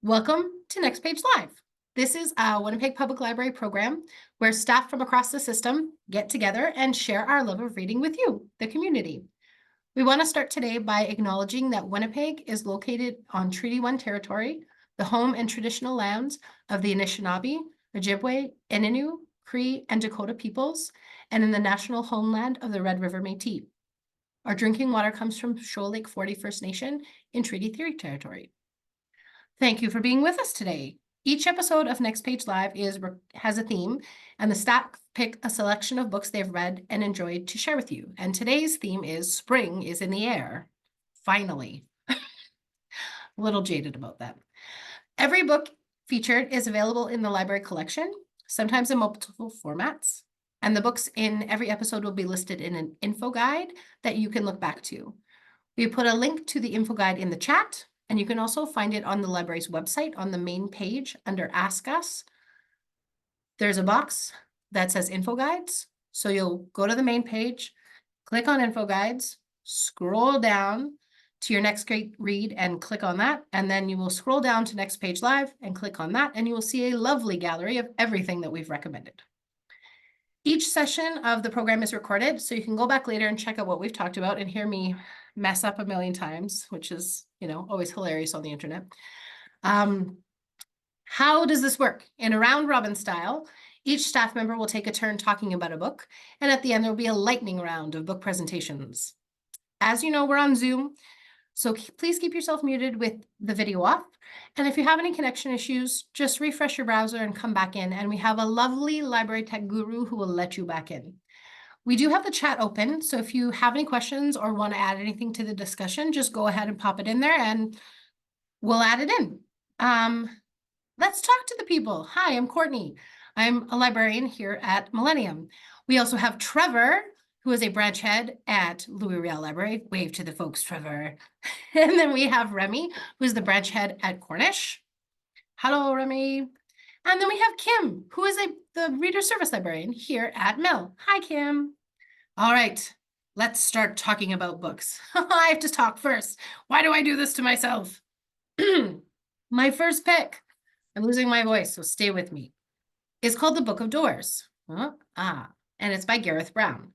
Welcome to Next Page Live. This is a Winnipeg Public Library program where staff from across the system get together and share our love of reading with you, the community. We want to start today by acknowledging that Winnipeg is located on Treaty 1 territory, the home and traditional lands of the Anishinaabe, Ojibwe, Innu, Cree, and Dakota peoples, and in the national homeland of the Red River Métis. Our drinking water comes from Shoal Lake 40 First Nation in Treaty 3 territory. Thank you for being with us today. Each episode of Next Page Live has a theme, and the staff pick a selection of books they've read and enjoyed to share with you. And today's theme is Spring is in the Air. Finally. A little jaded about that. Every book featured is available in the library collection, sometimes in multiple formats. And the books in every episode will be listed in an info guide that you can look back to. We put a link to the info guide in the chat, and you can also find it on the library's website on the main page under Ask Us. There's a box that says info guides. So you'll go to the main page, click on info guides, scroll down to your next great read and click on that. And then you will scroll down to Next Page Live and click on that. And you will see a lovely gallery of everything that we've recommended. Each session of the program is recorded, so you can go back later and check out what we've talked about and hear me mess up a million times, which is, always hilarious on the internet. How does this work? In a round robin style, each staff member will take a turn talking about a book, and at the end, there'll be a lightning round of book presentations. As you know, we're on Zoom, so please keep yourself muted with the video off. And if you have any connection issues, just refresh your browser and come back in, and we have a lovely library tech guru who will let you back in. We do have the chat open, so if you have any questions or want to add anything to the discussion, just go ahead and pop it in there and we'll add it in. Let's talk to the people. Hi, I'm Courtney. I'm a librarian here at Millennium. We also have Trevor, who is a branch head at Louis Riel Library. Wave to the folks, Trevor. And then we have Rémi, who's the branch head at Cornish. Hello, Rémi. And then we have Kim, who is the reader service librarian here at Mill. Hi, Kim. All right, let's start talking about books. I have to talk first. Why do I do this to myself? My first pick, I'm losing my voice, so stay with me, is called The Book of Doors. And it's by Gareth Brown.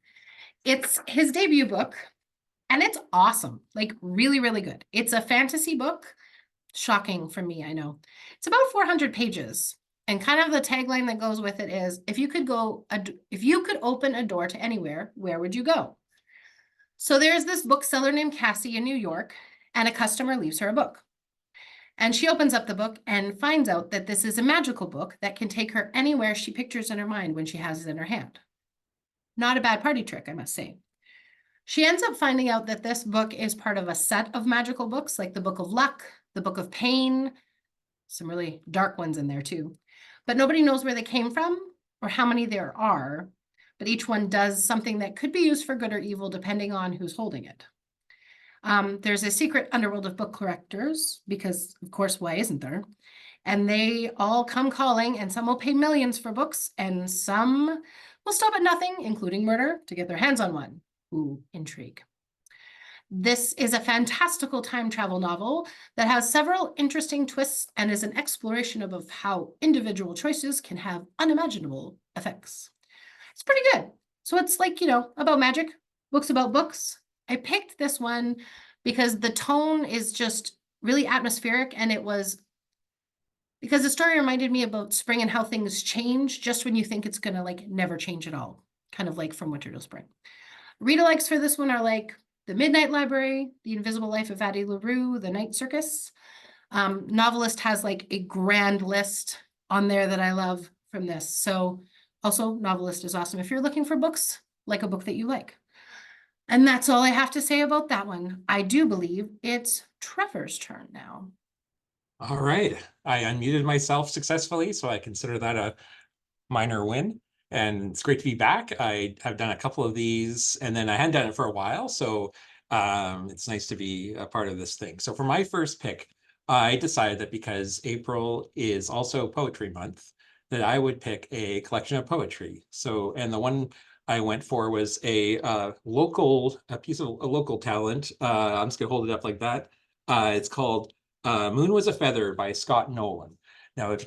It's his debut book, and it's awesome, like really, really good. It's a fantasy book. Shocking for me, I know. It's about 400 pages. And kind of the tagline that goes with it is, if you could open a door to anywhere, where would you go? So there's this bookseller named Cassie in New York, and a customer leaves her a book. And she opens up the book and finds out that this is a magical book that can take her anywhere she pictures in her mind when she has it in her hand. Not a bad party trick, I must say. She ends up finding out that this book is part of a set of magical books, like the Book of Luck, the Book of Pain, some really dark ones in there too. But nobody knows where they came from or how many there are, but each one does something that could be used for good or evil depending on who's holding it. There's a secret underworld of book collectors because, of course, why isn't there? And they all come calling, and some will pay millions for books, and some will stop at nothing, including murder, to get their hands on one. Ooh, intrigue. This is a fantastical time travel novel that has several interesting twists and is an exploration of how individual choices can have unimaginable effects. It's pretty good. So it's like, about magic, books about books. I picked this one because the tone is just really atmospheric, and it was because the story reminded me about spring and how things change just when you think it's going to never change at all, kind of like from winter to spring. Read-alikes for this one are like The Midnight Library, The Invisible Life of Addie LaRue, The Night Circus. Novelist has a grand list on there that I love from this. So also Novelist is awesome if you're looking for books, like a book that you like. And that's all I have to say about that one. I do believe it's Trevor's turn now. All right. I unmuted myself successfully, so I consider that a minor win. And it's great to be back. I have done a couple of these, and then I hadn't done it for a while, so it's nice to be a part of this thing. So for my first pick, I decided that because April is also Poetry Month, that I would pick a collection of poetry. So, and the one I went for was a piece of local talent. I'm just gonna hold it up like that. It's called Moon Was a Feather by Scott Nolan. Now,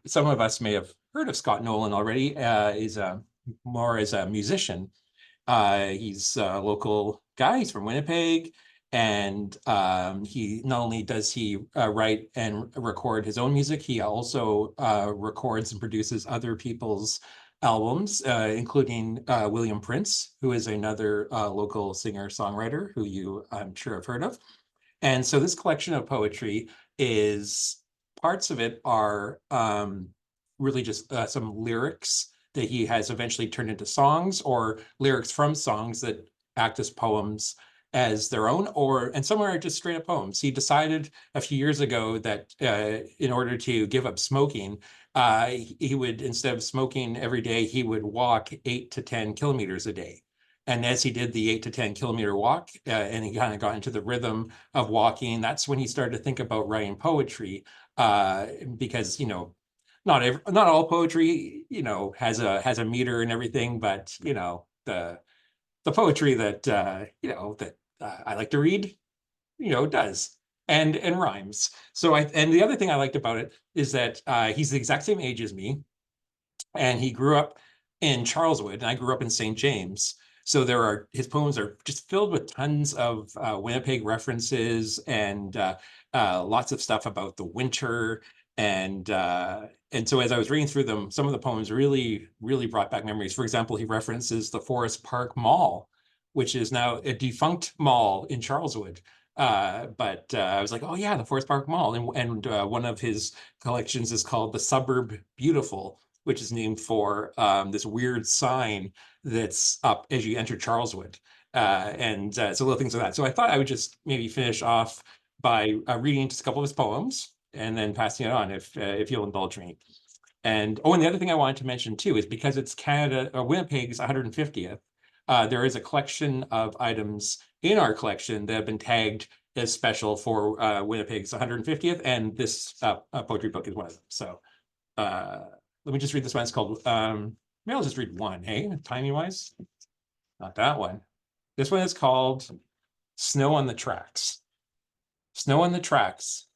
some of us may have heard of Scott Nolan already, is more as a musician. He's a local guy. He's from Winnipeg, and he not only does he write and record his own music, he also records and produces other people's albums, including William Prince, who is another local singer-songwriter who I'm sure have heard of. And so this collection of poetry parts of it are really just some lyrics that he has eventually turned into songs, or lyrics from songs that act as poems as their own, and some are just straight up poems. He decided a few years ago that in order to give up smoking, he would, instead of smoking every day, he would walk 8 to 10 kilometers a day. And as he did the 8 to 10 kilometer walk, and he kind of got into the rhythm of walking, that's when he started to think about writing poetry, because, not all poetry, has a meter and everything, but, the poetry that, that I like to read, does and rhymes. And the other thing I liked about it is that he's the exact same age as me, and he grew up in Charleswood, and I grew up in St. James. So his poems are just filled with tons of Winnipeg references, and lots of stuff about the winter. And so as I was reading through them, some of the poems really, really brought back memories. For example, he references the Forest Park Mall, which is now a defunct mall in Charleswood. But I was like, oh yeah, the Forest Park Mall. And one of his collections is called The Suburb Beautiful, which is named for this weird sign that's up as you enter Charleswood. And so little things like that. So I thought I would just maybe finish off by reading just a couple of his poems and then passing it on if you'll indulge me. And the other thing I wanted to mention too is, because it's Winnipeg's 150th, there is a collection of items in our collection that have been tagged as special for Winnipeg's 150th, and this poetry book is one of them. So let me just read this one. It's called, maybe I'll just read one, hey, timing wise. Not that one. This one is called Snow on the Tracks. Snow on the tracks.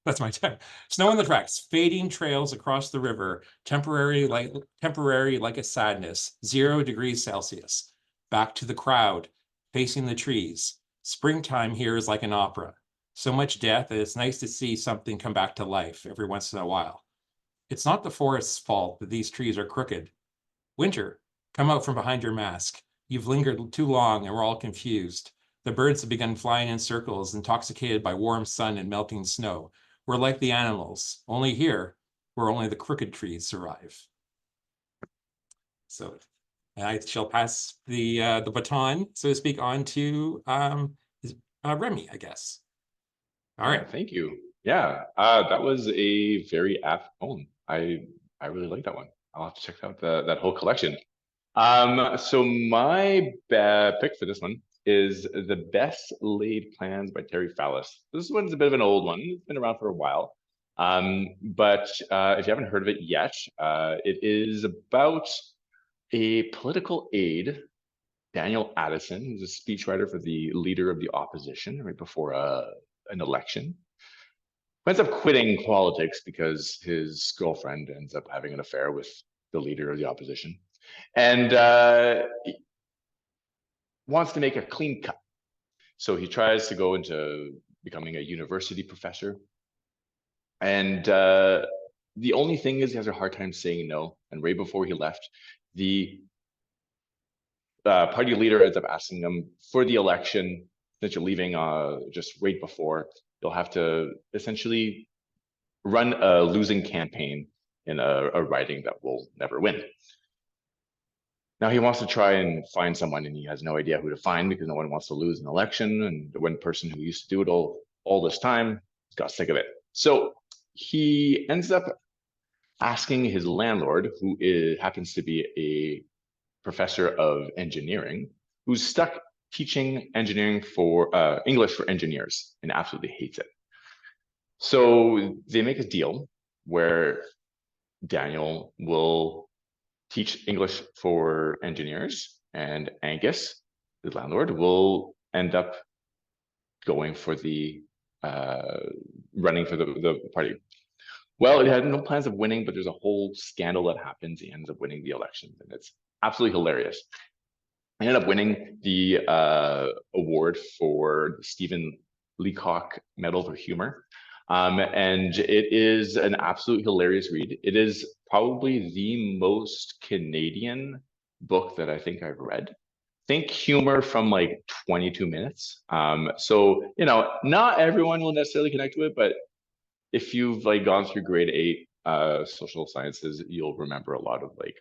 That's my time. Snow on the tracks, fading trails across the river, temporary like a sadness, 0 degrees Celsius. Back to the crowd, facing the trees. Springtime here is like an opera. So much death that it's nice to see something come back to life every once in a while. It's not the forest's fault that these trees are crooked. Winter, come out from behind your mask. You've lingered too long and we're all confused. The birds have begun flying in circles, intoxicated by warm sun and melting snow. We're like the animals, only here, where only the crooked trees survive. So I shall pass the baton, so to speak, on to Rémi, I guess. All right. Thank you. Yeah, that was a very apt poem. I really like that one. I'll have to check out that whole collection. So my pick for this one is The Best Laid Plans by Terry Fallis. This one's a bit of an old one. It's been around for a while. But if you haven't heard of it yet, it is about a political aide, Daniel Addison, who's a speechwriter for the leader of the opposition right before an election. Ends up quitting politics because his girlfriend ends up having an affair with the leader of the opposition, and wants to make a clean cut. So he tries to go into becoming a university professor. And the only thing is he has a hard time saying no. And right before he left, the party leader ends up asking him, for the election, since you're leaving just right before, you'll have to essentially run a losing campaign in a riding that will never win. Now he wants to try and find someone, and he has no idea who to find because no one wants to lose an election. And the one person who used to do it all this time got sick of it. So he ends up asking his landlord, who happens to be a professor of engineering, who's stuck teaching engineering for English for engineers and absolutely hates it. So they make a deal where Daniel will teach English for engineers, and Angus, the landlord, will end up going for the running for the party. Well, it had no plans of winning, but there's a whole scandal that happens. He ends up winning the election, and it's absolutely hilarious. I ended up winning the award for the Stephen Leacock Medal for Humor. And it is an absolute hilarious read. It is probably the most Canadian book that I think I've read. Think humor from like 22 minutes. So, you know, not everyone will necessarily connect to it, but if you've like gone through grade 8 social sciences, you'll remember a lot of like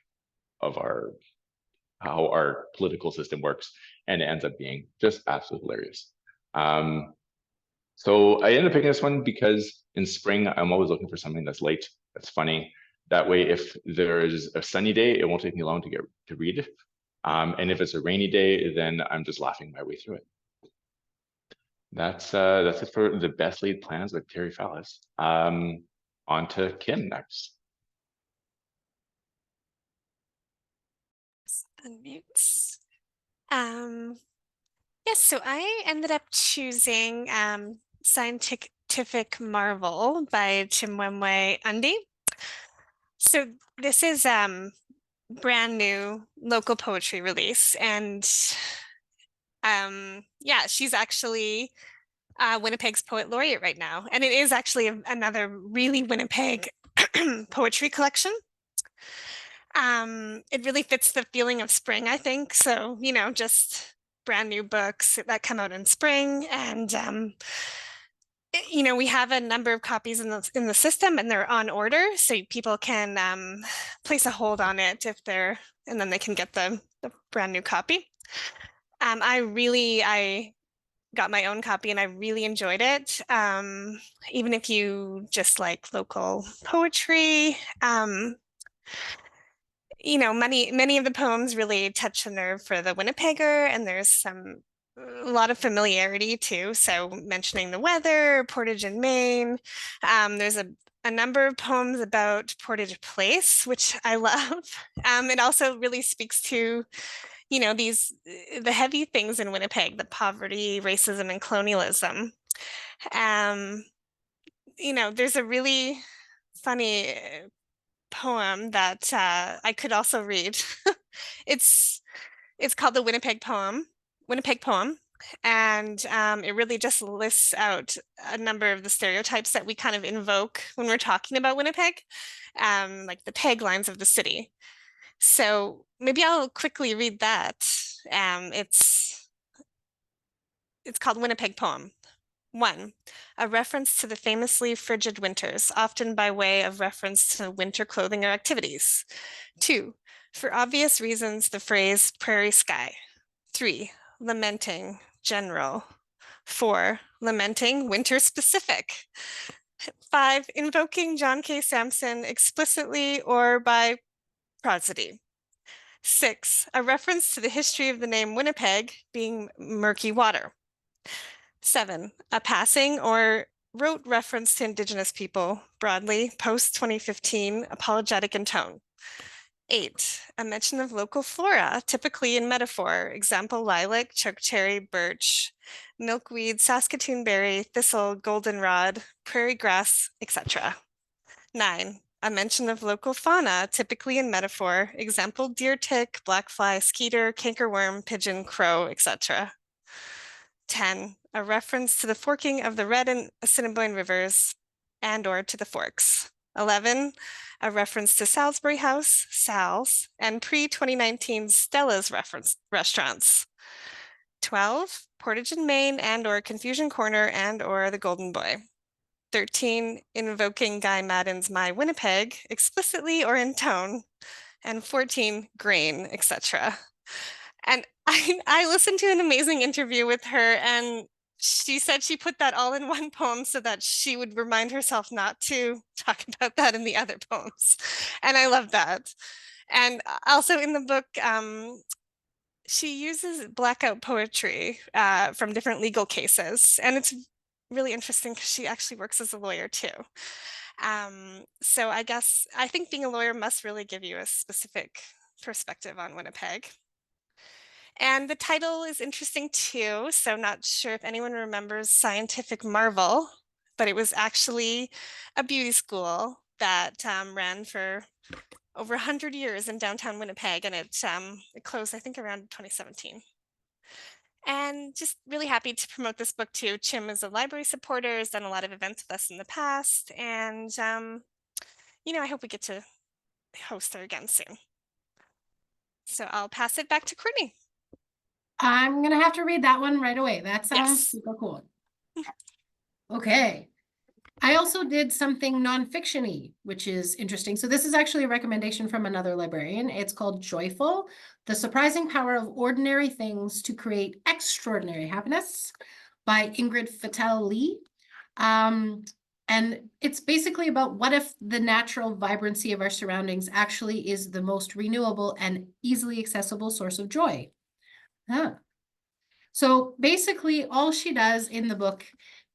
of how our political system works, and it ends up being just absolutely hilarious. So I ended up picking this one because in spring, I'm always looking for something that's light, that's funny. That way, if there is a sunny day, it won't take me long to read. And if it's a rainy day, then I'm just laughing my way through it. That's it for the best laid plans with Terry Fallis. On to Kim next. Unmute. Yes, so I ended up choosing Scientific Marvel by Chimwemwe Undi. So this is brand new local poetry release, and yeah, she's actually Winnipeg's poet laureate right now, and it is actually another really Winnipeg poetry collection. It really fits the feeling of spring, I think. So, you know, just brand new books that come out in spring, and you know, we have a number of copies in the system, and they're on order, so people can place a hold on it if they're, and then they can get the brand new copy. I got my own copy and I really enjoyed it. Even if you just like local poetry, you know, many of the poems really touch a nerve for the Winnipegger, and there's a lot of familiarity too. So mentioning the weather, Portage in Maine. There's a number of poems about Portage Place, which I love. It also really speaks to, you know, the heavy things in Winnipeg, the poverty, racism, and colonialism. You know, there's a really funny poem that I could also read. It's called the Winnipeg Poem, and it really just lists out a number of the stereotypes that we kind of invoke when we're talking about Winnipeg, like the taglines of the city. So maybe I'll quickly read that. It's called Winnipeg Poem. 1. A reference to the famously frigid winters, often by way of reference to winter clothing or activities. 2. For obvious reasons, the phrase prairie sky. 3. Lamenting, general. 4. Lamenting, winter specific. 5. Invoking John K. Sampson explicitly or by prosody. 6. A reference to the history of the name Winnipeg being murky water. 7. A passing or rote reference to Indigenous people, broadly, post-2015, apologetic in tone. 8. A mention of local flora, typically in metaphor, example lilac, chokecherry, birch, milkweed, Saskatoon berry, thistle, goldenrod, prairie grass, etc. 9. A mention of local fauna, typically in metaphor, example deer tick, blackfly, skeeter, cankerworm, pigeon, crow, etc. 10. A reference to the forking of the Red and Assiniboine rivers and or to the forks. 11. A reference to Salisbury House, Sal's, and pre-2019 Stella's restaurants. 12. Portage in Maine and or Confusion Corner and or the Golden Boy. 13. Invoking Guy Madden's My Winnipeg, explicitly or in tone. And 14. Grain, etc. And I listened to an amazing interview with her, and she said she put that all in one poem so that she would remind herself not to talk about that in the other poems. And I love that. And also in the book, she uses blackout poetry from different legal cases. And it's really interesting because she actually works as a lawyer too. So I think being a lawyer must really give you a specific perspective on Winnipeg. And the title is interesting too. So not sure if anyone remembers Scientific Marvel, but it was actually a beauty school that ran for over 100 years in downtown Winnipeg, and it closed, I think, around 2017. And just really happy to promote this book too. Chim is a library supporter, has done a lot of events with us in the past, and I hope we get to host her again soon. So I'll pass it back to Courtney. I'm gonna have to read that one right away. That sounds Yes. super cool. Okay. I also did something nonfiction-y, which is interesting. So this is actually a recommendation from another librarian. It's called Joyful: The Surprising Power of Ordinary Things to Create Extraordinary Happiness by Ingrid Fattel-Lee. And it's basically about what if the natural vibrancy of our surroundings actually is the most renewable and easily accessible source of joy. So basically all she does in the book,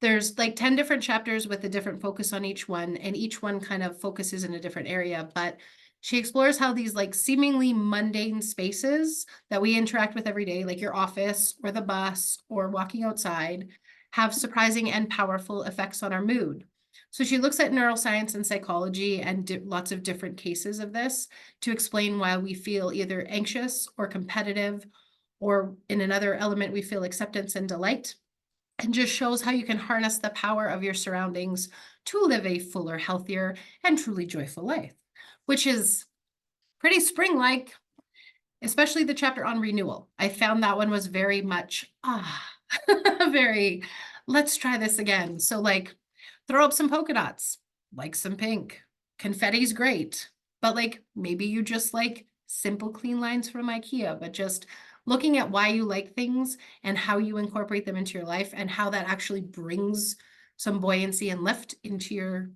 there's like 10 different chapters with a different focus on each one, and each one kind of focuses in a different area, but she explores how these like seemingly mundane spaces that we interact with every day, like your office or the bus or walking outside, have surprising and powerful effects on our mood. So she looks at neuroscience and psychology and lots of different cases of this to explain why we feel either anxious or competitive, or in another element, we feel acceptance and delight, and just shows how you can harness the power of your surroundings to live a fuller, healthier, and truly joyful life, which is pretty spring-like, especially the chapter on renewal. I found that one was very much, very, let's try this again. So like, throw up some polka dots, like some pink. Confetti's great, but like, maybe you just like simple, clean lines from IKEA, but just looking at why you like things and how you incorporate them into your life and how that actually brings some buoyancy and lift into your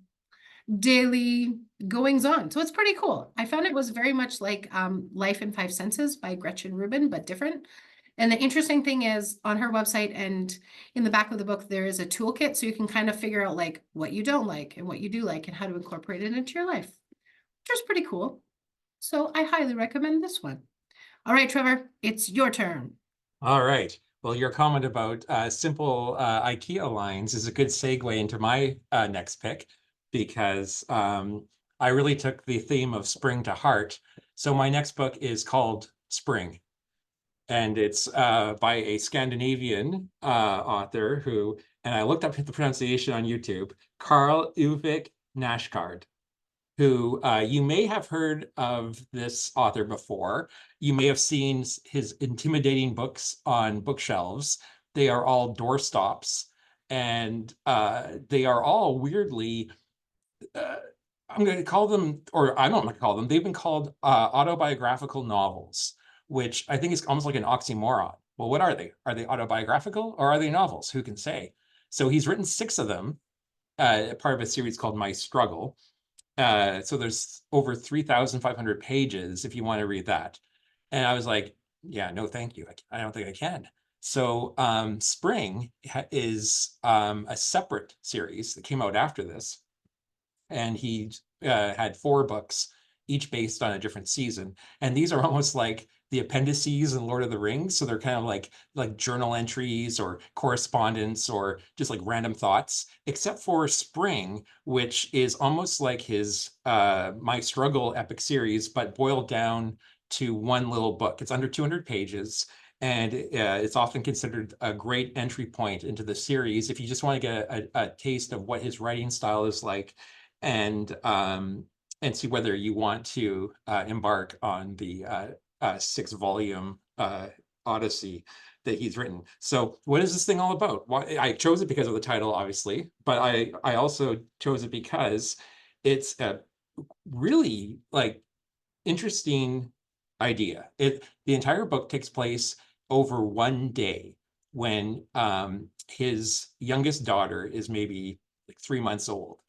daily goings on. So it's pretty cool. I found it was very much like Life in 5 Senses by Gretchen Rubin, but different. And the interesting thing is on her website and in the back of the book, there is a toolkit so you can kind of figure out like what you don't like and what you do like and how to incorporate it into your life, which is pretty cool. So I highly recommend this one. All right, Trevor, it's your turn. All right. Well, your comment about simple IKEA lines is a good segue into my next pick, because I really took the theme of spring to heart. So my next book is called Spring, and it's by a Scandinavian author who, and I looked up the pronunciation on YouTube, Karl Ove Nashgard, who you may have heard of this author before. You may have seen his intimidating books on bookshelves. They are all doorstops, and they are all weirdly, I'm going to call them, or I don't want to call them, they've been called autobiographical novels, which I think is almost like an oxymoron. Well, what are they? Are they autobiographical or are they novels? Who can say? So he's written 6 of them, part of a series called My Struggle. So there's over 3,500 pages if you want to read that. And I was like, yeah, no, thank you. I don't think I can. So Spring is a separate series that came out after this. And he had 4 books, each based on a different season. And these are almost like the appendices in Lord of the Rings. So they're kind of like journal entries or correspondence or just like random thoughts, except for Spring, which is almost like his My Struggle epic series, but boiled down to one little book. It's under 200 pages. And it's often considered a great entry point into the series if you just want to get a taste of what his writing style is like, and see whether you want to embark on the 6-volume Odyssey that he's written. So what is this thing all about? Why I chose it because of the title, obviously, but I also chose it because it's a really like interesting idea. The entire book takes place over one day when his youngest daughter is maybe like 3 months old.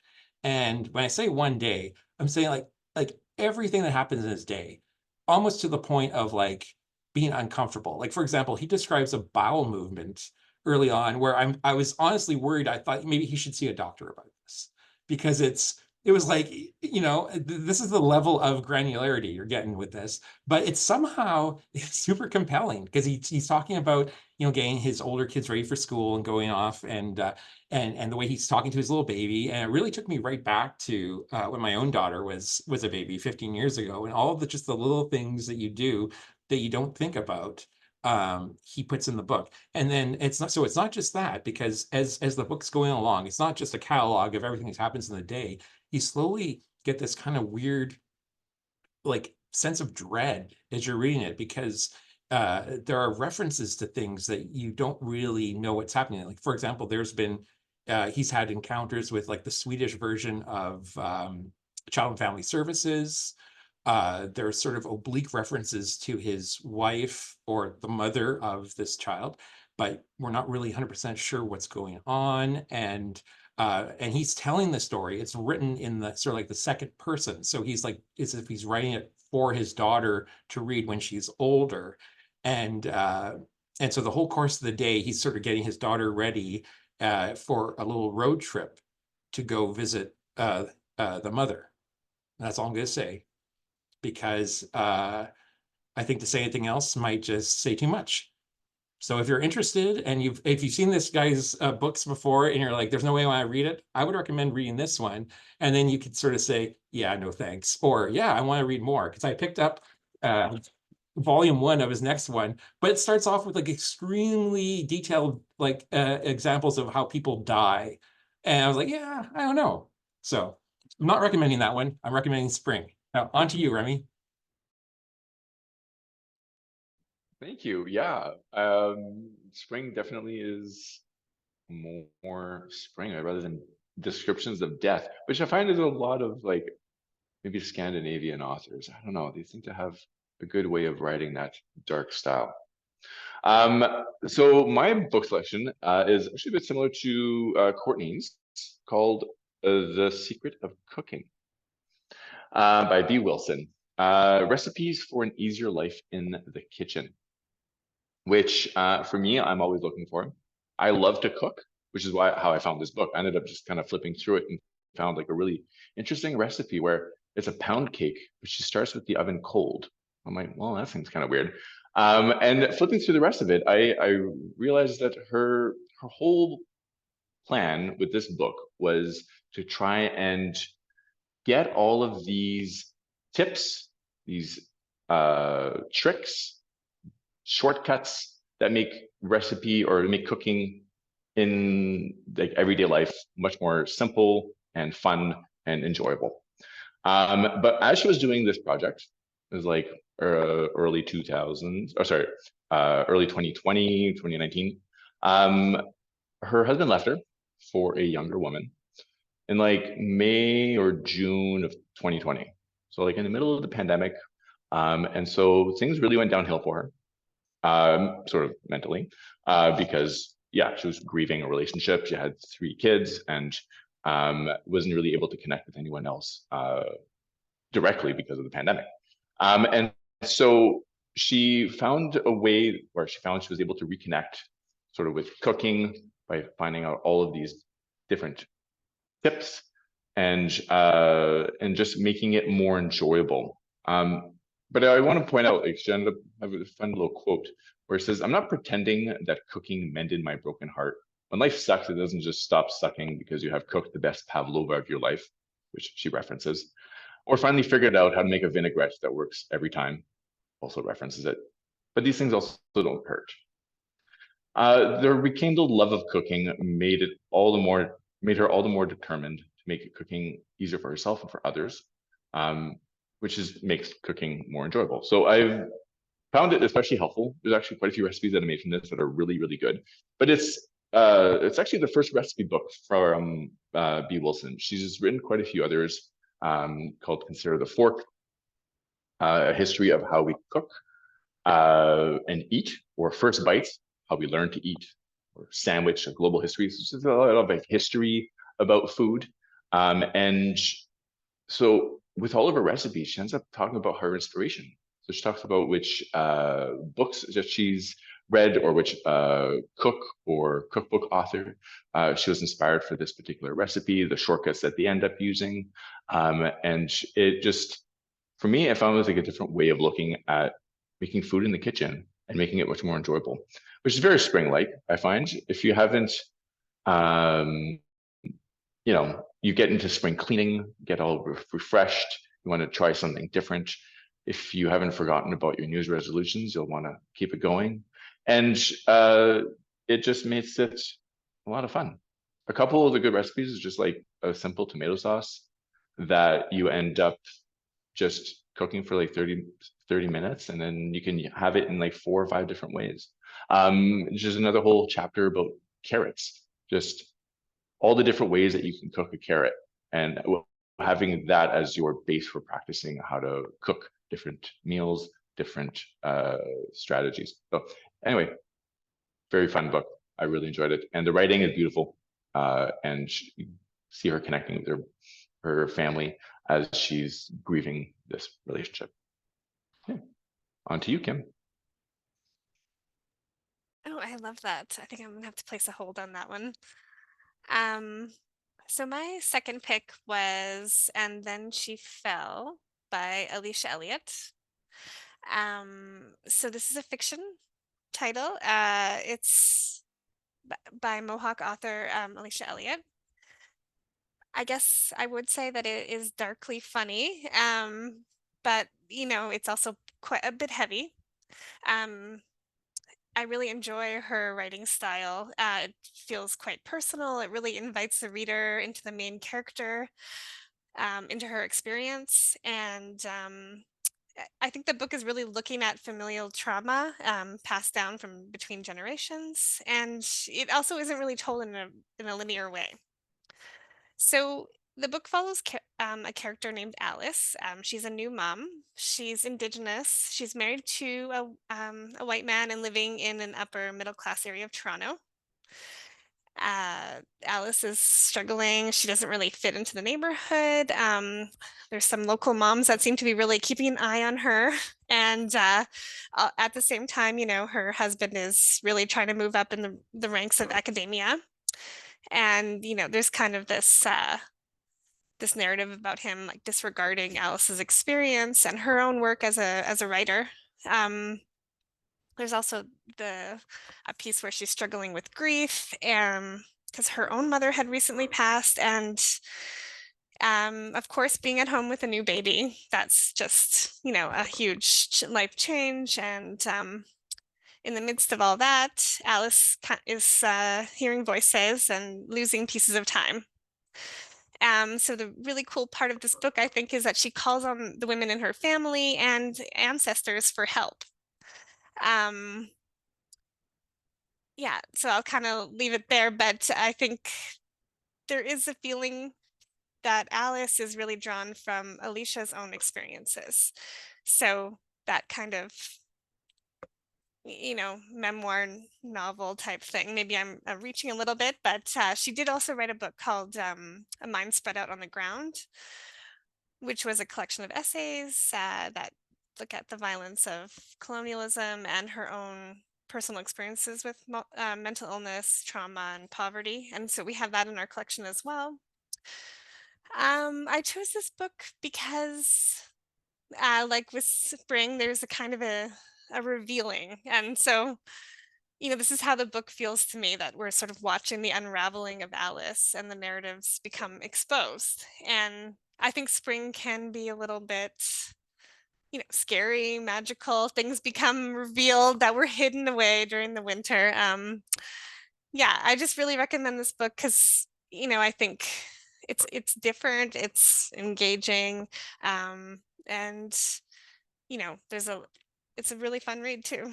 And when I say one day, I'm saying like everything that happens in his day, almost to the point of like being uncomfortable. Like, for example, he describes a bowel movement early on where I was honestly worried. I thought maybe he should see a doctor about this, because it's it was like, you know, this is the level of granularity you're getting with this, but it's somehow super compelling because he's talking about, you know, getting his older kids ready for school and going off, and the way he's talking to his little baby, and it really took me right back to when my own daughter was a baby 15 years ago, and all of the just the little things that you do that you don't think about, he puts in the book. And then it's not just that, because as the book's going along, it's not just a catalog of everything that happens in the day. You slowly get this kind of weird, like, sense of dread as you're reading it, because there are references to things that you don't really know what's happening. Like, for example, there's been he's had encounters with like the Swedish version of Child and Family Services. There's sort of oblique references to his wife or the mother of this child, but we're not really 100% sure what's going on. And he's telling the story. It's written in the sort of like the second person. So he's like, it's as if he's writing it for his daughter to read when she's older. And so the whole course of the day, he's sort of getting his daughter ready for a little road trip to go visit the mother. That's all I'm going to say, because I think to say anything else might just say too much. So if you're interested and if you've seen this guy's books before and you're like, there's no way I want to read it, I would recommend reading this one. And then you could sort of say, yeah, no thanks. Or yeah, I want to read more, because I picked up volume 1 of his next one, but it starts off with like extremely detailed like examples of how people die. And I was like, yeah, I don't know. So I'm not recommending that one. I'm recommending Spring. Now on to you, Rémi. Thank you. Yeah, spring definitely is more spring rather than descriptions of death, which I find is a lot of like maybe Scandinavian authors. I don't know. They seem to have a good way of writing that dark style. So my book selection is actually a bit similar to Courtney's, called The Secret of Cooking by B. Wilson. Recipes for an easier life in the kitchen, which for me, I'm always looking for. I love to cook, which is how I found this book. I ended up just kind of flipping through it and found like a really interesting recipe where it's a pound cake, but she starts with the oven cold. I'm like, well, that seems kind of weird. And flipping through the rest of it, I realized that her whole plan with this book was to try and get all of these tips, these tricks, shortcuts that make recipe or make cooking in like everyday life much more simple and fun and enjoyable. But as she was doing this project, it was like early 2000s, or sorry, early 2020, 2019. Her husband left her for a younger woman in like May or June of 2020. So like in the middle of the pandemic. And so things really went downhill for her. Sort of mentally, because yeah, she was grieving a relationship. She had 3 kids and wasn't really able to connect with anyone else directly because of the pandemic. And so she found a way where she was able to reconnect sort of with cooking by finding out all of these different tips and just making it more enjoyable. But I want to point out, like, she ended up having a fun little quote where it says, "I'm not pretending that cooking mended my broken heart. When life sucks, it doesn't just stop sucking because you have cooked the best pavlova of your life," which she references, or finally figured out how to make a vinaigrette that works every time, also references it. But these things also don't hurt. The rekindled love of cooking made her all the more determined to make cooking easier for herself and for others, which makes cooking more enjoyable. So I've found it especially helpful. There's actually quite a few recipes that I made from this that are really, really good. But it's actually the first recipe book from B. Wilson. She's written quite a few others called "Consider the Fork," a history of how we cook and eat, or "First Bites: How We Learn to Eat," or "Sandwich: A Global History." So it's just a lot of like history about food. And so with all of her recipes, she ends up talking about her inspiration. So she talks about which books that she's read or which cook or cookbook author she was inspired for this particular recipe, the shortcuts that they end up using. And it just, for me, I found it was like a different way of looking at making food in the kitchen and making it much more enjoyable, which is very spring-like, I find. If you haven't, you know, you get into spring cleaning, get all refreshed, you want to try something different. If you haven't forgotten about your New Year's resolutions, you'll want to keep it going. And it just makes it a lot of fun. A couple of the good recipes is just like a simple tomato sauce that you end up just cooking for like 30 minutes, and then you can have it in like 4 or 5 different ways. Just another whole chapter about carrots, just all the different ways that you can cook a carrot, and having that as your base for practicing how to cook different meals, different strategies. So anyway, very fun book. I really enjoyed it. And the writing is beautiful. And you see her connecting with her family as she's grieving this relationship. Yeah. On to you, Kim. Oh, I love that. I think I'm gonna have to place a hold on that one. So my second pick was And Then She Fell by Alicia Elliott. So this is a fiction title. It's by Mohawk author Alicia Elliott. I guess I would say that it is darkly funny, but you know, it's also quite a bit heavy. I really enjoy her writing style. It feels quite personal. It really invites the reader into the main character, into her experience. And I think the book is really looking at familial trauma passed down from between generations. And it also isn't really told in a linear way. So the book follows a character named Alice. She's a new mom. She's Indigenous. She's married to a white man and living in an upper middle class area of Toronto. Alice is struggling. She doesn't really fit into the neighborhood. There's some local moms that seem to be really keeping an eye on her. And at the same time, you know, her husband is really trying to move up in the ranks of academia. And, you know, there's kind of this this narrative about him like disregarding Alice's experience and her own work as a writer. There's also a piece where she's struggling with grief and because her own mother had recently passed, and of course being at home with a new baby, that's just, you know, a huge life change. And in the midst of all that, Alice is hearing voices and losing pieces of time. So the really cool part of this book, I think, is that she calls on the women in her family and ancestors for help. Yeah, so I'll kind of leave it there, but I think there is a feeling that Alice is really drawn from Alicia's own experiences. So that kind of, you know, memoir novel type thing. Maybe I'm reaching a little bit, but she did also write a book called A Mind Spread Out on the Ground, which was a collection of essays that look at the violence of colonialism and her own personal experiences with mental illness, trauma, and poverty. And so we have that in our collection as well. I chose this book because like with spring, there's a kind of a revealing. And so, you know, this is how the book feels to me, that we're sort of watching the unraveling of Alice and the narratives become exposed. And I think spring can be a little bit, you know, scary, magical. Things become revealed that were hidden away during the winter. Yeah, I just really recommend this book because, you know, I think it's different, it's engaging, and you know, it's a really fun read too.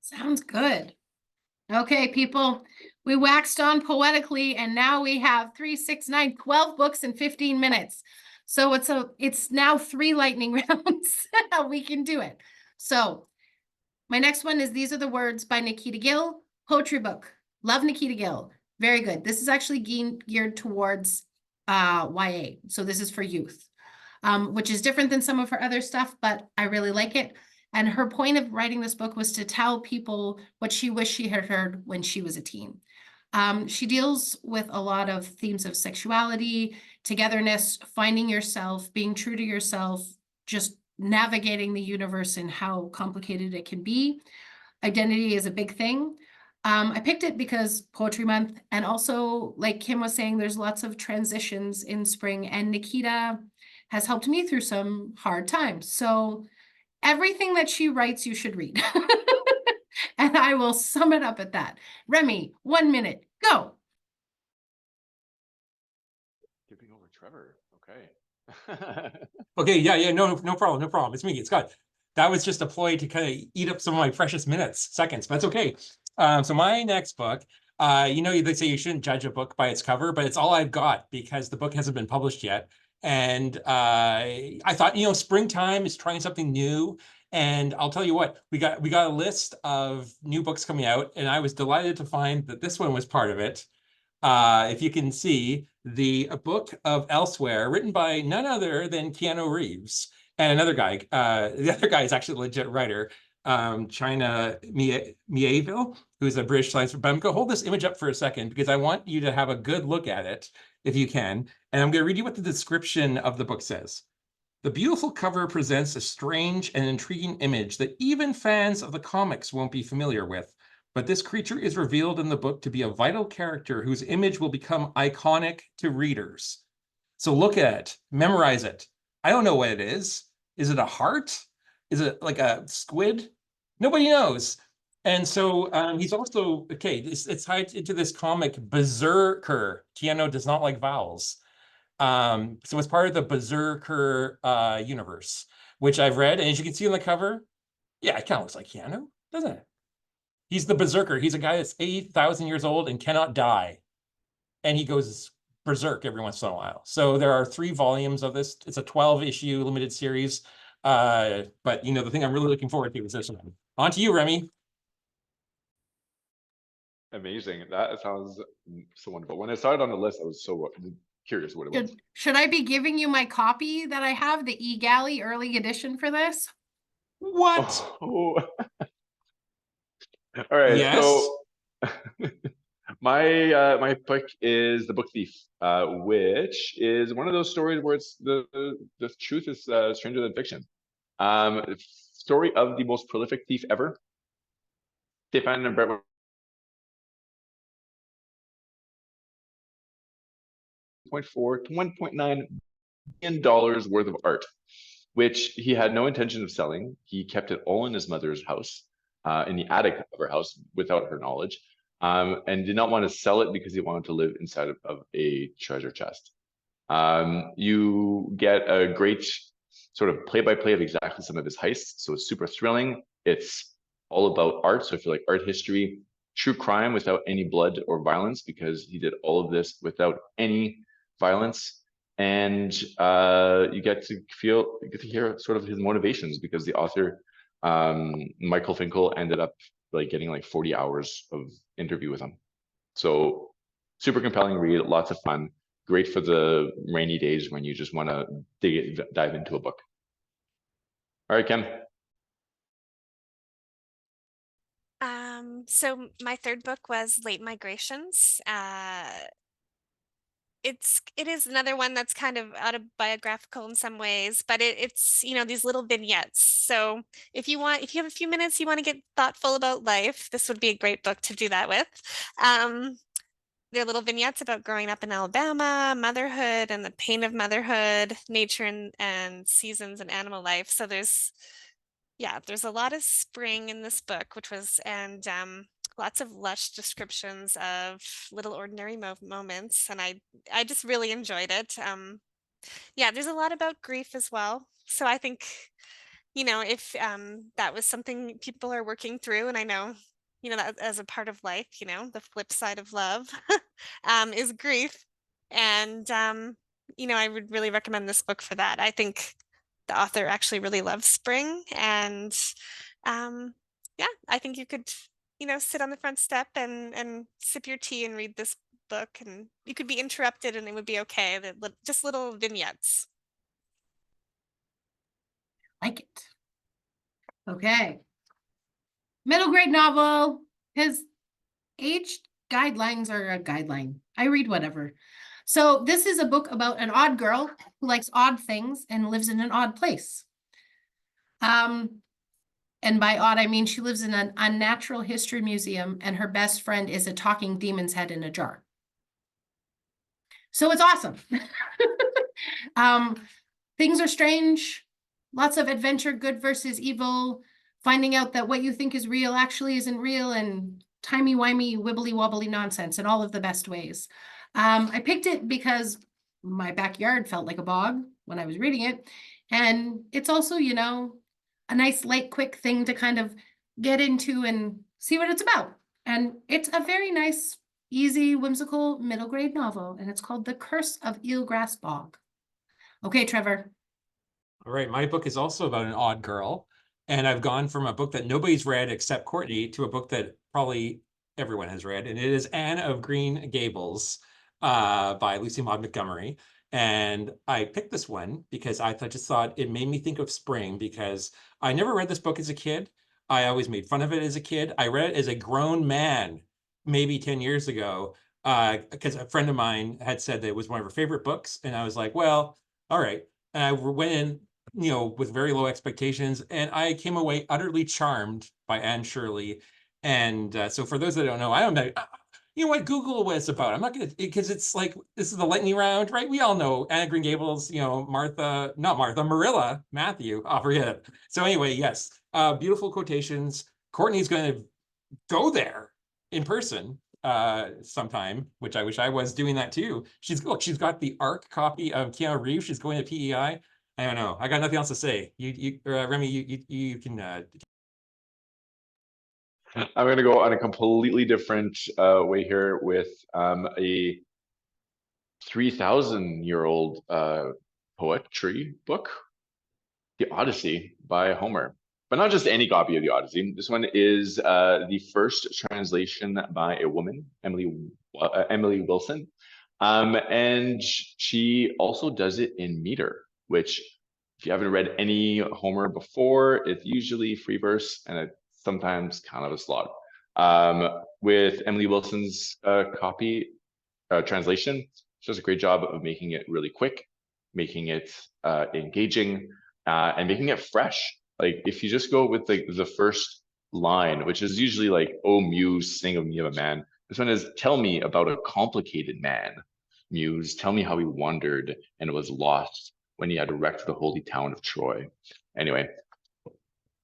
Sounds good. Okay, people, we waxed on poetically, and now we have 3, 6, 9, 12 books in 15 minutes. So it's now 3 lightning rounds. We can do it. So my next one is These Are the Words by Nikita Gill, poetry book. Love Nikita Gill. Very good. This is actually geared towards YA. So this is for youth, which is different than some of her other stuff, but I really like it. And her point of writing this book was to tell people what she wished she had heard when she was a teen. She deals with a lot of themes of sexuality, togetherness, finding yourself, being true to yourself, just navigating the universe and how complicated it can be. Identity is a big thing. I picked it because Poetry Month, and also, like Kim was saying, there's lots of transitions in spring, and Nikita has helped me through some hard times. So everything that she writes, you should read. And I will sum it up at that. Rémi, 1 minute, go. Giving over Trevor. Okay. Okay, yeah, no problem. It's me, it's Scott. That was just a ploy to kind of eat up some of my precious seconds, but it's okay. So my next book, they say you shouldn't judge a book by its cover, but it's all I've got because the book hasn't been published yet. And I thought, springtime is trying something new. And I'll tell you what, we got a list of new books coming out, and I was delighted to find that this one was part of it. If you can see, the Book of Elsewhere, written by none other than Keanu Reeves and another guy. The other guy is actually a legit writer, China Mieville, who's a British science. But I'm going to hold this image up for a second because I want you to have a good look at it, if you can. And I'm going to read you what the description of the book says. The beautiful cover presents a strange and intriguing image that even fans of the comics won't be familiar with. But this creature is revealed in the book to be a vital character whose image will become iconic to readers. So look at it, memorize it. I don't know what it is. Is it a heart? Is it like a squid? Nobody knows. And so he's also, okay, it's tied into this comic Berserker. Keanu does not like vowels. So it's part of the Berserker universe, which I've read. And as you can see on the cover, yeah, it kind of looks like Keanu, doesn't it? He's the Berserker. He's a guy that's 8,000 years old and cannot die. And he goes berserk every once in a while. So there are 3 volumes of this. It's a 12-issue limited series. But, the thing I'm really looking forward to is this one. On to you, Rémi. Amazing. That sounds so wonderful. When I saw it on the list, I was so curious what it was. Should I be giving you my copy that I have, the eGalley early edition for this? What? Oh. All right. Yes. So my pick is The Book Thief, which is one of those stories where it's the truth is stranger than fiction. Story of the most prolific thief ever. Stefan and Brett 1.4 to $1.9 billion worth of art, which he had no intention of selling. He kept it all in his mother's house, in the attic of her house, without her knowledge, and did not want to sell it because he wanted to live inside of a treasure chest. You get a great sort of play-by-play of exactly some of his heists, so it's super thrilling. It's all about art, so if you like art history, true crime without any blood or violence, because he did all of this without any violence. And you get to hear sort of his motivations, because the author, Michael Finkel, ended up getting 40 hours of interview with him. So super compelling read, lots of fun, great for the rainy days when you just want to dive into a book. All right, Kim. So my third book was Late Migrations. It is another one that's kind of autobiographical in some ways, but it's these little vignettes. So if you have a few minutes, you want to get thoughtful about life, this would be a great book to do that with. They're little vignettes about growing up in Alabama, motherhood and the pain of motherhood, nature and seasons and animal life. So there's a lot of spring in this book, and lots of lush descriptions of little ordinary moments, and I just really enjoyed it. There's a lot about grief as well. So I think, if that was something people are working through, and I know, that as a part of life, the flip side of love is grief. And I would really recommend this book for that. I think the author actually really loves spring, and I think you could sit on the front step and sip your tea and read this book, and you could be interrupted and it would be okay. Just little vignettes. Like it. Okay. Middle grade novel. His age guidelines are a guideline. I read whatever. So this is a book about an odd girl who likes odd things and lives in an odd place. And by odd, I mean she lives in an unnatural history museum and her best friend is a talking demon's head in a jar. So it's awesome. Things are strange, lots of adventure, good versus evil, finding out that what you think is real actually isn't real, and timey-wimey, wibbly-wobbly nonsense in all of the best ways. I picked it because my backyard felt like a bog when I was reading it. And it's also, you know, a nice, light, quick thing to kind of get into and see what it's about. And it's a very nice, easy, whimsical middle grade novel, and it's called The Curse of Eelgrass Bog. Okay, Trevor. All right, my book is also about an odd girl, and I've gone from a book that nobody's read except Courtney to a book that probably everyone has read, and it is Anne of Green Gables by Lucy Maud Montgomery. And I picked this one because I just thought it made me think of spring, because I never read this book as a kid. I always made fun of it as a kid. I read it as a grown man, maybe 10 years ago, because a friend of mine had said that it was one of her favorite books. And I was like, well, all right. And I went in, you know, with very low expectations, and I came away utterly charmed by Anne Shirley. And so for those that don't know, I don't know, you know what, Google what it's about. I'm not gonna, because it's like, this is the lightning round, right? We all know Anne of Green Gables, you know, Marilla, Matthew, oh, forget it. So anyway, yes, beautiful quotations. Courtney's going to go there in person sometime, which I wish I was doing that too. She's got the ARC copy of Keanu Reeves. She's going to PEI. I don't know. I got nothing else to say. Rémi, you can. I'm going to go on a completely different way here with a 3,000-year-old poetry book, The Odyssey by Homer. But not just any copy of the Odyssey. This one is the first translation by a woman, Emily Wilson. And she also does it in meter, which if you haven't read any Homer before, it's usually free verse and it's sometimes kind of a slog. With Emily Wilson's translation, she does a great job of making it really quick, making it engaging, and making it fresh. Like if you just go with the first line, which is usually like, "Oh Muse, sing of me of a man." This one is, "Tell me about a complicated man. Muse, tell me how he wandered and was lost when he had wrecked the holy town of Troy." Anyway,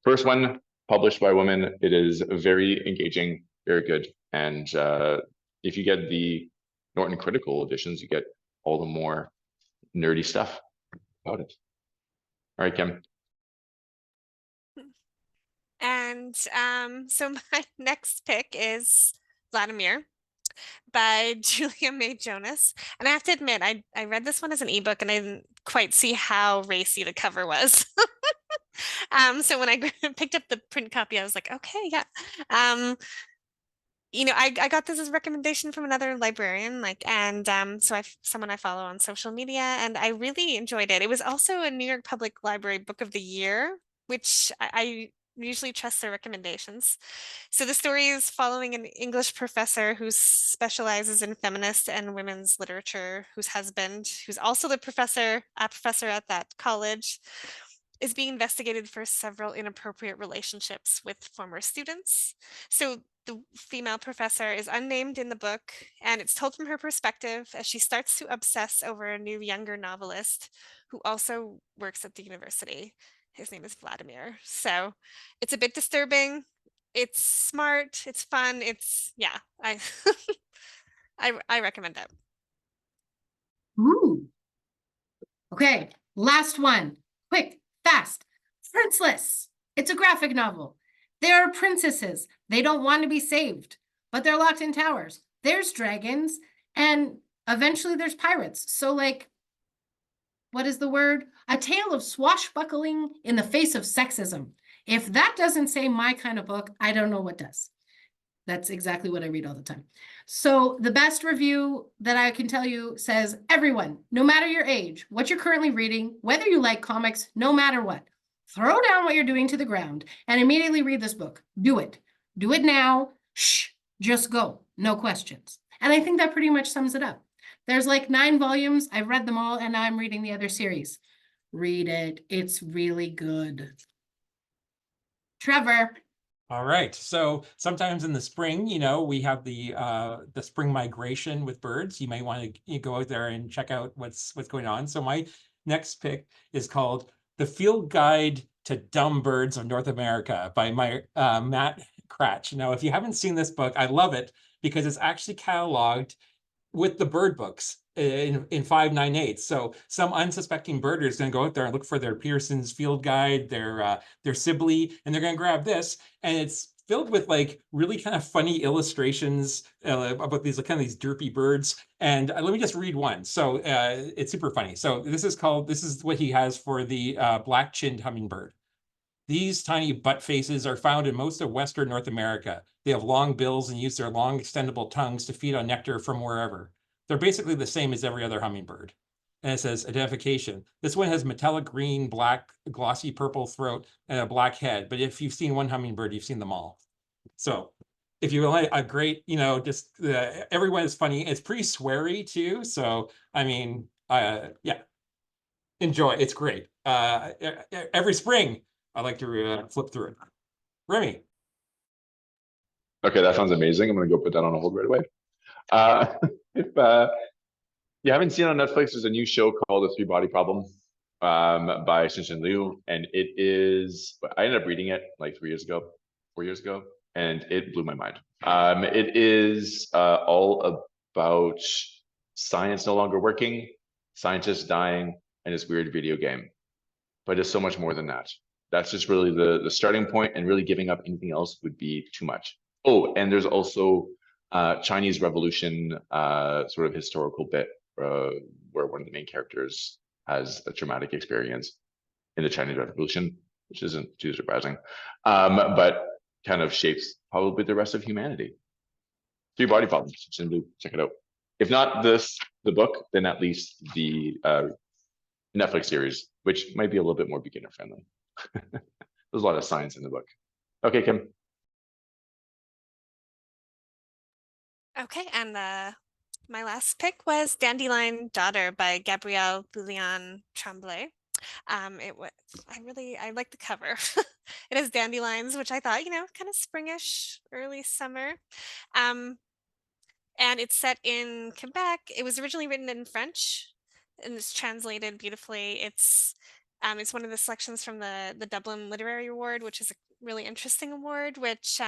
first one published by a woman. It is very engaging, very good. And if you get the Norton Critical editions, you get all the more nerdy stuff about it. All right, Kim. And so my next pick is Vladimir by Julia May Jonas. And I have to admit, I read this one as an ebook and I didn't quite see how racy the cover was. So when I picked up the print copy, I was like, okay, yeah. You know, I got this as a recommendation from another librarian, so someone I follow on social media, and I really enjoyed it. It was also a New York Public Library Book of the Year, which I usually trust their recommendations. So the story is following an English professor who specializes in feminist and women's literature, whose husband, who's also a professor at that college, is being investigated for several inappropriate relationships with former students. So the female professor is unnamed in the book, and it's told from her perspective as she starts to obsess over a new younger novelist who also works at the university. His name is Vladimir. So it's a bit disturbing. It's smart. It's fun. I I recommend it. Ooh. Okay, last one. Quick, fast. Princeless. It's a graphic novel. There are princesses. They don't want to be saved, but they're locked in towers. There's dragons, and eventually there's pirates. So like, what is the word? A tale of swashbuckling in the face of sexism. If that doesn't say my kind of book, I don't know what does. That's exactly what I read all the time. So the best review that I can tell you says, everyone, no matter your age, what you're currently reading, whether you like comics, no matter what, Throw down what you're doing to the ground and immediately read this book. Do it. Do it now. Shh. Just go. No questions. And I think that pretty much sums it up. There's like 9 volumes. I've read them all, and now I'm reading the other series. Read it. It's really good. Trevor. All right. So sometimes in the spring, we have the spring migration with birds. You may want to go out there and check out what's going on. So my next pick is called The Field Guide to Dumb Birds of North America by Matt Cratch. Now, if you haven't seen this book, I love it because it's actually cataloged with the bird books in 598. So some unsuspecting birder is going to go out there and look for their Pearson's Field Guide, their Sibley, and they're going to grab this, and it's filled with like really kind of funny illustrations about these kind of these derpy birds. And let me just read one. So it's super funny. So this is what he has for the black-chinned hummingbird. These tiny butt faces are found in most of Western North America. They have long bills and use their long extendable tongues to feed on nectar from wherever. They're basically the same as every other hummingbird. And it says identification. This one has metallic green, black, glossy purple throat, and a black head. But if you've seen one hummingbird, you've seen them all. So if you like a great, everyone is funny. It's pretty sweary too. So, I mean, yeah, enjoy. It's great. Every spring, I like to flip through it. Rémi. Okay, that sounds amazing. I'm gonna go put that on a hold right away. If you haven't seen on Netflix, there's a new show called The 3-Body Problem by Xinxin Liu, and it is. I ended up reading it like 4 years ago, and it blew my mind. It is all about science no longer working, scientists dying, and this weird video game. But it's so much more than that. That's just really the starting point, and really giving up anything else would be too much. Oh, and there's also Chinese Revolution sort of historical bit where one of the main characters has a traumatic experience in the Chinese Revolution, which isn't too surprising, but kind of shapes probably the rest of humanity. 3-Body Problem, check it out. If not the book, then at least the Netflix series, which might be a little bit more beginner friendly. There's a lot of science in the book. Okay, Kim. Okay, and my last pick was Dandelion Daughter by Gabrielle Bouillon Tremblay. I like the cover. It has dandelions, which I thought, kind of springish, early summer. And it's set in Quebec. It was originally written in French, and it's translated beautifully. It's one of the selections from the Dublin Literary Award, which is a really interesting award, which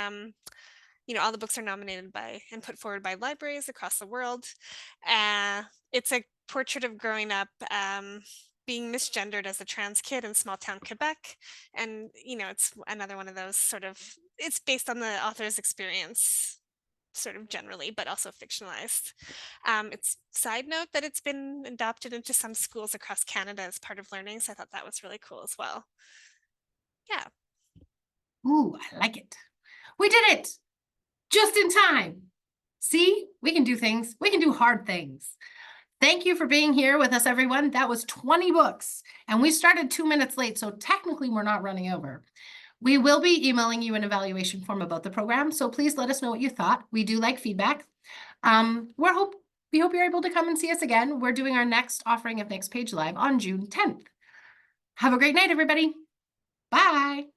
all the books are nominated by and put forward by libraries across the world. It's a portrait of growing up being misgendered as a trans kid in small town Quebec. And, it's another one of those it's based on the author's experience sort of generally, but also fictionalized. It's side note that it's been adopted into some schools across Canada as part of learning. So I thought that was really cool as well. Yeah. Ooh, I like it. We did it. Just in time. See, we can do things. We can do hard things. Thank you for being here with us, everyone. That was 20 books, and we started 2 minutes late, so technically we're not running over. We will be emailing you an evaluation form about the program, so please let us know what you thought. We do like feedback. We hope you're able to come and see us again. We're doing our next offering of Next Page Live on June 10th. Have a great night, everybody. Bye.